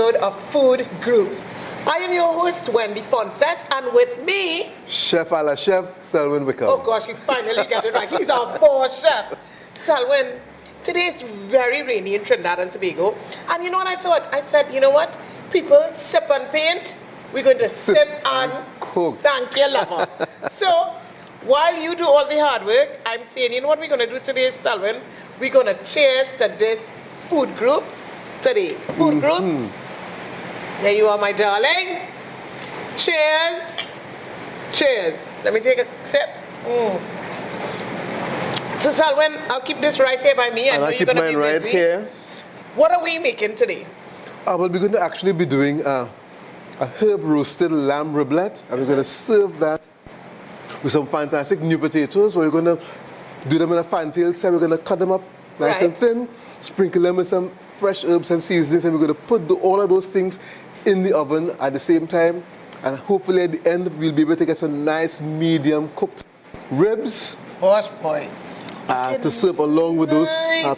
episode of Food Groups. I am your host, Wendy Foncette, and with me... Chef a la chef, Selwyn Wickham. Oh gosh, you finally got it right. He's our boss chef. Selwyn, today is very rainy in Trinidad and Tobago. And you know what I thought? I said, you know what? People sip and paint. We're going to sip and cook. Thank you, lover. So, while you do all the hard work, I'm saying, you know what we're going to do today, Selwyn? We're going to cheers to this Food Groups today. Food Groups. There you are, my darling. Cheers. Cheers. Let me take a sip. So, Selwyn, I'll keep this right here by me. I know you're going to be busy. Right here. What are we making today? Well, we're going to actually be doing a herb roasted lamb riblet, and we're going to serve that with some fantastic new potatoes. We're going to do them in a fantail style. We're going to cut them up nice and thin, sprinkle them with some fresh herbs and seasonings, and we're going to put all of those things in the oven at the same time. And hopefully at the end, we'll be able to get some nice medium cooked ribs. Gosh, boy. To serve along with those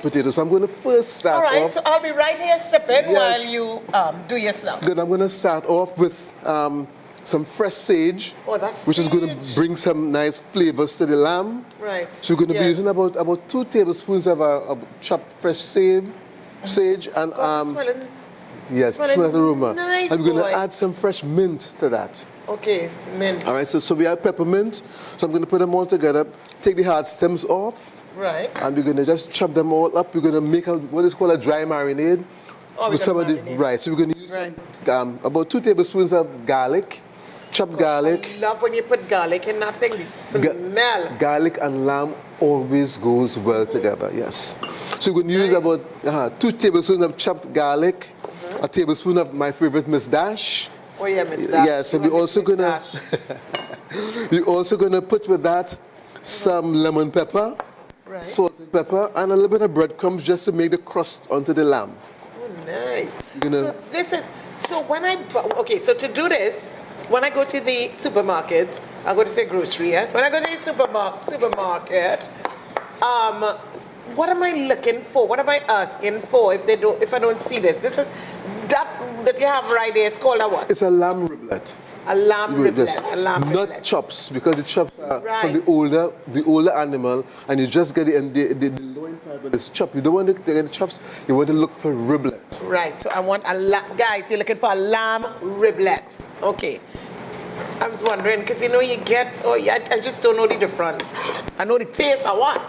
potatoes. So I'm going to first start off. All right, so I'll be right here sipping while you do your stuff. Good. I'm going to start off with some fresh sage, which is going to bring some nice flavors to the lamb. Right. So we're going to be using about 2 tablespoons of chopped fresh sage and yes, smell the aroma. Nice, and we're going to add some fresh mint to that. Okay, mint. All right, so we have peppermint. So I'm going to put them all together, take the hard stems off. Right. And we're going to just chop them all up. We're going to make what is called a dry marinade. Oh, with some of the, right, so we're going to use about 2 tablespoons of garlic, chopped garlic. I love when you put garlic in that thing, the smell. Garlic and lamb always goes well together, yes. So we're going to use about 2 tablespoons of chopped garlic, a tablespoon of my favorite Miss Dash. Oh yeah, Miss Dash. Yeah, so we're also going to put with that some lemon pepper, salt and pepper, and a little bit of breadcrumbs just to make the crust onto the lamb. Oh, nice. So so to do this, when I go to the supermarket, I'm going to say grocery, yes? When I go to the supermarket, what am I looking for? What am I asking for if I don't see this? This is that you have right there. It's called a what? It's a lamb riblet. A lamb riblet. A lamb riblet. Not chops, because the chops are for the older animal, and you just get the loin part, but it's chopped. You don't want to get the chops. You want to look for riblet. Right. So I want guys, you're looking for a lamb riblet. Okay. I was wondering because you get. I just don't know the difference. I know the taste I want.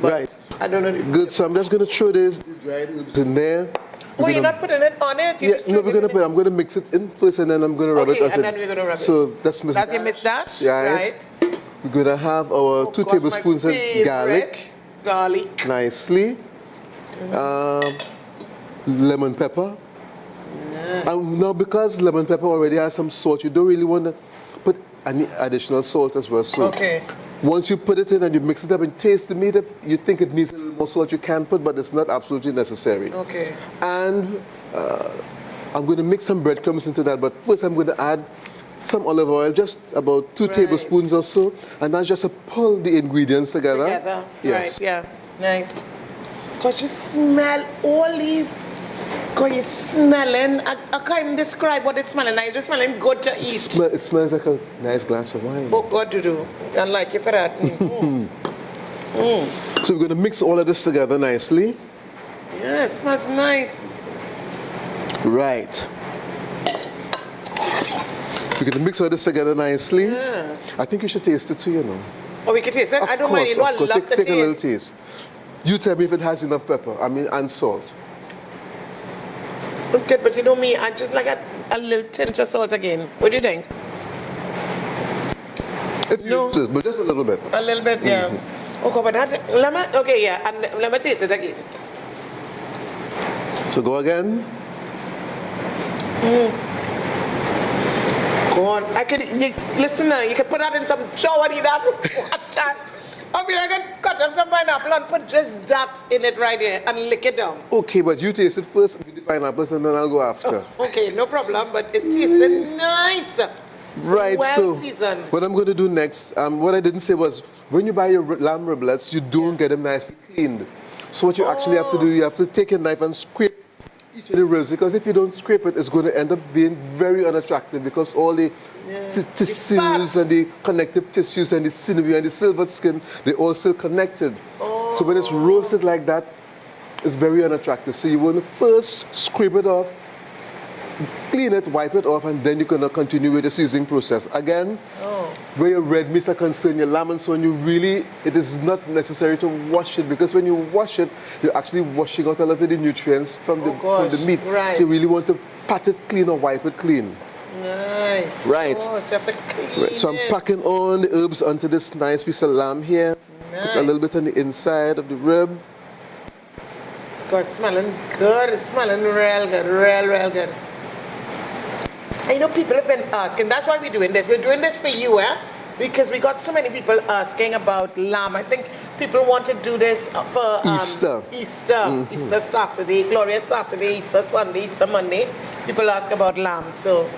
But I don't know. Good. So I'm just going to throw the dried herbs in there. You're not putting it on it? I'm going to mix it in first, and then I'm going to rub it. Okay, and then we're going to rub it. So that's Miss Dash. That's your Miss Dash? Right. We're going to have our 2 tablespoons of garlic. Nicely. Lemon pepper. Now, because lemon pepper already has some salt, you don't really want to put any additional salt as well. So once you put it in and you mix it up and taste the meat, if you think it needs a little more salt, you can put, but it's not absolutely necessary. Okay. And I'm going to mix some breadcrumbs into that, but first I'm going to add some olive oil, just about 2 tablespoons or so, and that's just to pull the ingredients together. Yes. Right, yeah, nice. Because you smell all these. Because you're smelling, I can't even describe what it's smelling like. It's just smelling good to eat. It smells like a nice glass of wine. Oh, God, to do. I like you for that. So we're going to mix all of this together nicely. Yeah, it smells nice. Right. We're going to mix all this together nicely. Yeah. I think you should taste it too, you know. Oh, we can taste it? I don't mind. I love the taste. Take a little taste. You tell me if it has enough pepper, and salt. Okay, but you know me, I just like a little tinge of salt again. What do you think? But just a little bit. A little bit, yeah. Okay, but let me taste it again. So go again. Go on. Listen now, you can put that in some chow and eat that. I mean, I can cut up some pineapple and put just that in it right here and lick it down. Okay, but you taste it first with the pineapples and then I'll go after. Oh, okay, no problem, but it tastes nice. Right, well seasoned. What I'm going to do next, what I didn't say was, when you buy your lamb riblets, you don't get them nicely cleaned. So what you actually have to do, you have to take a knife and scrape each of the ribs, because if you don't scrape it, it's going to end up being very unattractive because all the tissues and the connective tissues and the sinew and the silver skin, they're all still connected. Oh. So when it's roasted like that, it's very unattractive. So you want to first scrape it off, clean it, wipe it off, and then you're going to continue with the seasoning process. Again, where your red meats are concerned, your lamb and so on, it is not necessary to wash it, because when you wash it, you're actually washing out a lot of the nutrients from the meat. Right. So you really want to pat it clean or wipe it clean. Nice. Right. Oh, so you have to clean Right. So I'm packing on the herbs onto this nice piece of lamb here. Nice. It's a little bit on the inside of the rib. God, it's smelling good. It's smelling real good. Real good. I know people have been asking, that's why we're doing this. We're doing this for you, because we got so many people asking about lamb. I think people want to do this for Easter. Easter Saturday, Glorious Saturday, Easter Sunday, Easter Monday. People ask about lamb. So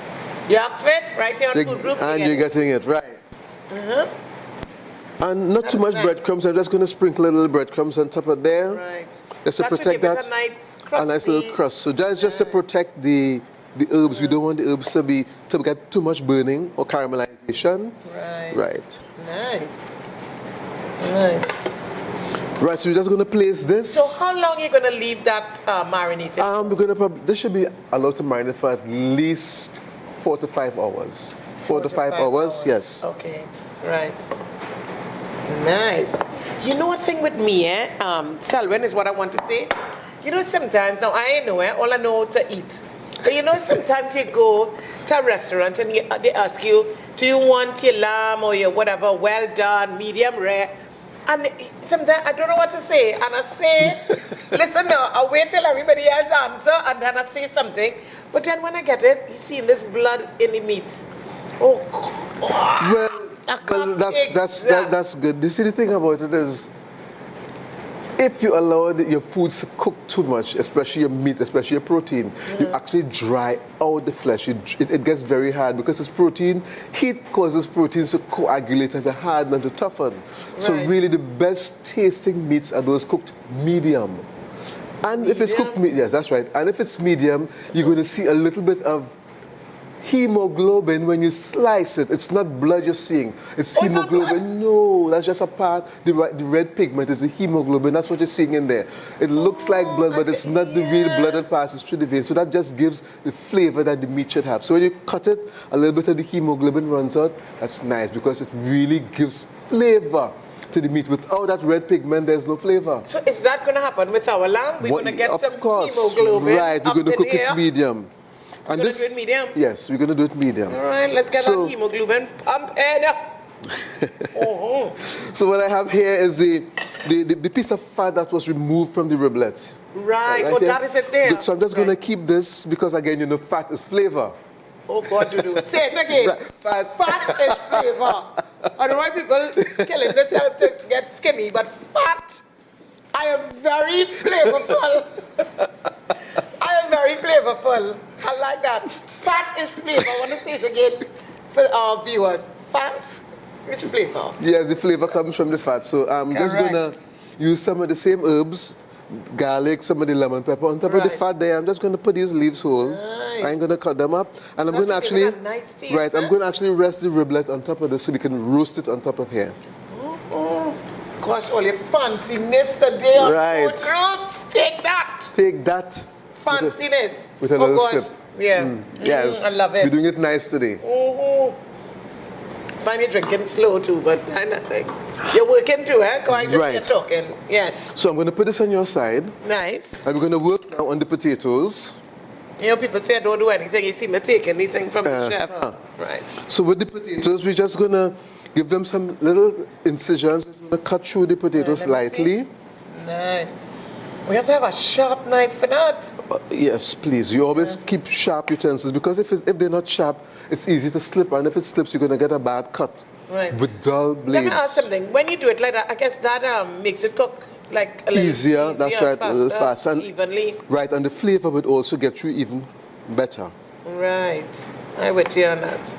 you asked for it right here on Food Groups. And you're getting it, right. And not too much breadcrumbs. I'm just going to sprinkle a little breadcrumbs on top of there. Right. Just to protect that. A nice little crust. So that's just to protect the herbs. We don't want the herbs to get too much burning or caramelization. Right. Nice. Right, so we're just going to place this. So how long are you going to leave that marinated? This should be allowed to marinate for at least 4 to 5 hours. 4 to 5 hours, yes. Okay, right. Nice. You know what thing with me, Selwyn, is what I want to say. You know, sometimes, now I know, all I know to eat. But you know, sometimes you go to a restaurant and they ask you, do you want your lamb or your whatever, well done, medium rare? And sometimes I don't know what to say. And I say, listen now, I'll wait till everybody else answer and then I say something. But then when I get it, you see this blood in the meat. Oh, well, that's good. You see, the thing about it is, if you allow your foods to cook too much, especially your meat, especially your protein, you actually dry out the flesh. It gets very hard because it's protein. Heat causes proteins to coagulate and to harden and to toughen. Right. So really the best tasting meats are those cooked medium. And if it's cooked medium, yes, that's right. And if it's medium, you're going to see a little bit of hemoglobin when you slice it. It's not blood you're seeing. It's hemoglobin. No, that's just a part. The red pigment is the hemoglobin. That's what you're seeing in there. It looks like blood, but it's not the real blood that passes through the veins. So that just gives the flavor that the meat should have. So when you cut it, a little bit of the hemoglobin runs out. That's nice because it really gives flavor to the meat. Without that red pigment, there's no flavor. So is that going to happen with our lamb? We're going to get some hemoglobin. Right, we're going to cook it medium. And we're going to do it medium? Yes, we're going to do it medium. All right, let's get that hemoglobin pumped up. So what I have here is the piece of fat that was removed from the riblet. Right, that is it there. So I'm just going to keep this because, again, you know, fat is flavor. Oh, God, you do. Say it again. Right. Fat is flavor. I don't know why people killing themselves to get skinny, but fat, I am very flavorful. I am very flavorful. I like that. Fat is flavor. I want to say it again for our viewers. Fat is flavor. Yes, the flavor comes from the fat. So I'm just going to use some of the same herbs, garlic, some of the lemon pepper. On top of the fat there, I'm just going to put these leaves whole. Nice. I'm going to cut them up. And I'm going to actually, I'm going to actually rest the riblet on top of this so we can roast it on top of here. Gosh, all your fanciness today on Food Groups. Take that. Take that. Fanciness. With a little sip. Yeah. Yes. I love it. We're doing it nice today. Find me drinking slow too, but I'm not saying. You're working too, Quite you're talking. Yes. So I'm going to put this on your side. Nice. And we're going to work now on the potatoes. You know, people say I don't do anything. You see me take anything from the chef. Right. So with the potatoes, we're just going to give them some little incisions. We're going to cut through the potatoes lightly. Nice. We have to have a sharp knife for that. Yes, please. You always keep sharp utensils because if they're not sharp, it's easy to slip. And if it slips, you're going to get a bad cut. Right. With dull blades. Let me ask something. When you do it like that, I guess that makes it cook like a little easier. That's right, faster, a little faster. And evenly. Right, and the flavor would also get through even better. Right. I would hear on that.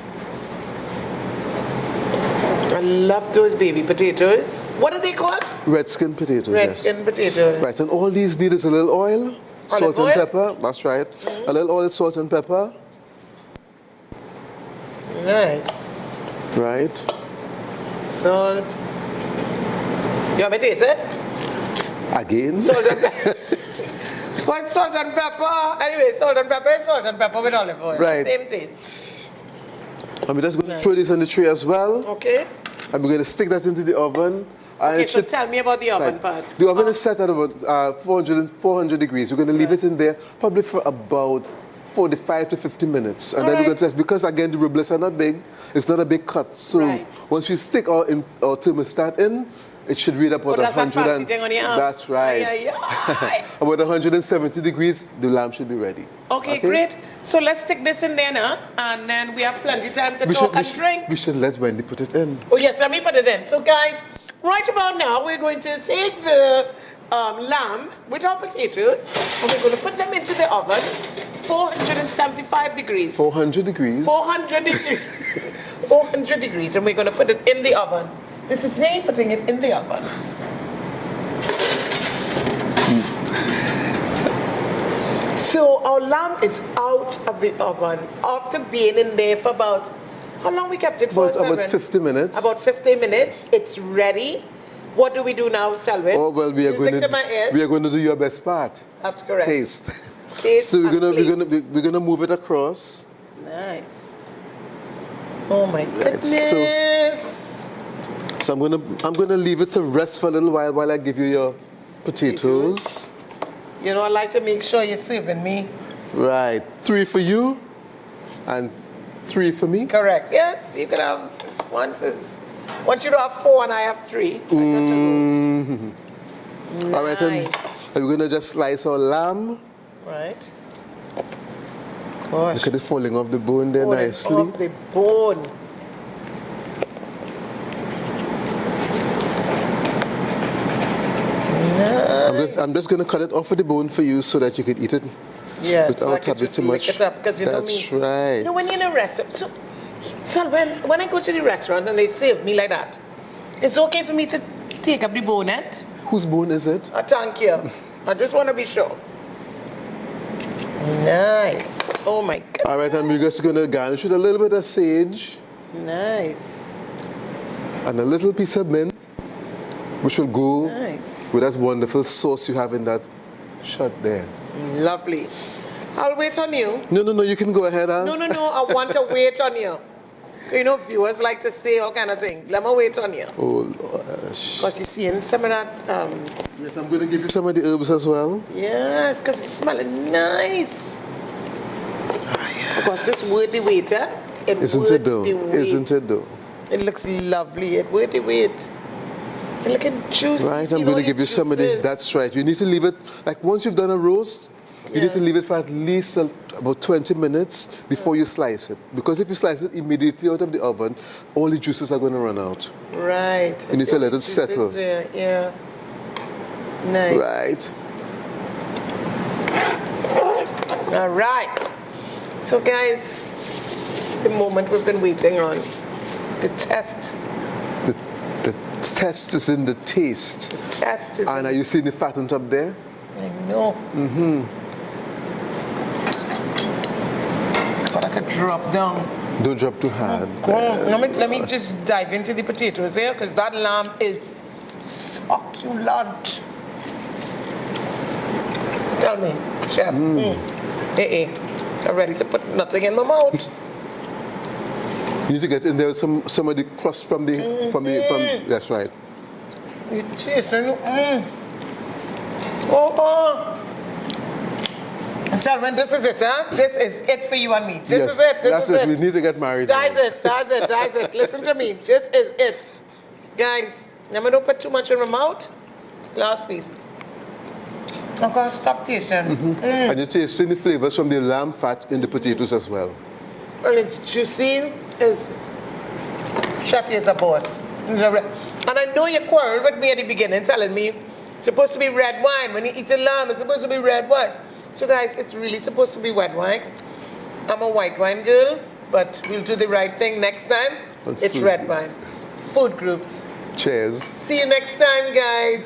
I love those baby potatoes. What are they called? Red skin potatoes. Red skin potatoes. Right, and all these need is a little oil. Salt oil? and pepper, that's right. A little oil, salt and pepper. Nice. Right. Salt. You want me to taste it? Again. Salt and pepper. What's salt and pepper? Anyway, salt and pepper is salt and pepper with olive oil. Right. Same taste. And we're just going to throw this on the tray as well. Okay. And we're going to stick that into the oven. And Okay, it so tell me about the oven part. The oven is set at about 400 degrees. We're going to leave it in there probably for about 45 to 50 minutes. And then we're going to test, because again the riblets are not big, it's not a big cut. So once we stick our thermostat in, it should read about 100. That's right. About 170 degrees, the lamb should be ready. Okay, great. So let's stick this in there now, and then we have plenty of time to talk and drink. We should let Wendy put it in. Oh yes, let me put it in. So guys, right about now, we're going to take the lamb with our potatoes, and we're going to put them into the oven, 475 degrees. 400 degrees. 400 degrees. 400 degrees, and we're going to put it in the oven. This is me putting it in the oven. So our lamb is out of the oven after being in there for about, how long we kept it for? About 50 minutes. About 50 minutes. It's ready. What do we do now, Selwyn? Oh well, we are going to do your best part. That's correct. Taste. Taste. So we're gonna move it across. Nice. Oh my goodness. So I'm gonna leave it to rest for a little while I give you your potatoes. You know, I like to make sure you're serving me. Right. 3 for you and 3 for me. Correct. Yes, you can have once you do have 4 and I have 3. Nice. All right, and we're gonna just slice our lamb. Right. Gosh. Look at it falling off the bone there nicely. Off the bone. Nice. I'm just gonna cut it off of the bone for you so that you can eat it. Yeah, without having too much. Lick it up, because you know me. That's right. You know, when you're in a restaurant, so when I go to the restaurant and they serve me like that, it's okay for me to take up the bonnet. Whose bone is it? Thank you. I just want to be sure. Nice. Oh my God. All right, and we're just gonna garnish with a little bit of sage. Nice. And a little piece of mint, which will go nice. with that wonderful sauce you have in that shot there. Lovely. I'll wait on you. No, you can go ahead, Al. No, I want to wait on you. You know, viewers like to say all kind of things. Let me wait on you. Oh, gosh. Because you see, in some of that... yes, I'm going to give you some of the herbs as well. Yes, because it's smelling nice. Yes. Oh gosh, this worthy wait, eh? Isn't it though? Isn't it though? It looks lovely. It worthy wait. And look at juicy. Right, I'm going to give you some of the... That's right. You need to leave it... Like, once you've done a roast, you need to leave it for at least about 20 minutes before you slice it. Because if you slice it immediately out of the oven, all the juices are going to run out. Right. You need to let it settle. There. Yeah. Nice. Right. All right. So, guys, the moment we've been waiting on. The test. The test is in the taste. The test is and are you seeing the fat on top there? I know. God, I could drop down. Don't drop too hard. Let me just dive into the potatoes here, because that lamb is succulent. Tell me, chef. I'm ready to put nothing in my mouth. You need to get in there with some of the crust from the from that's right. You taste Oh. Selwyn, this is it, huh? This is it for you and me. This is it. That's it. We need to get married. That's it. Listen to me. This is it. Guys, let me don't put too much in my mouth. Last piece. I'm gonna stop tasting. And you're tasting the flavors from the lamb fat in the potatoes as well. And it's juicy. Chef is a boss. And I know you quarreled with me at the beginning, telling me it's supposed to be red wine. When you eat a lamb, it's supposed to be red wine. So guys, it's really supposed to be white wine. I'm a white wine girl, but we'll do the right thing next time. It's red wine. Food groups. Cheers. See you next time, guys.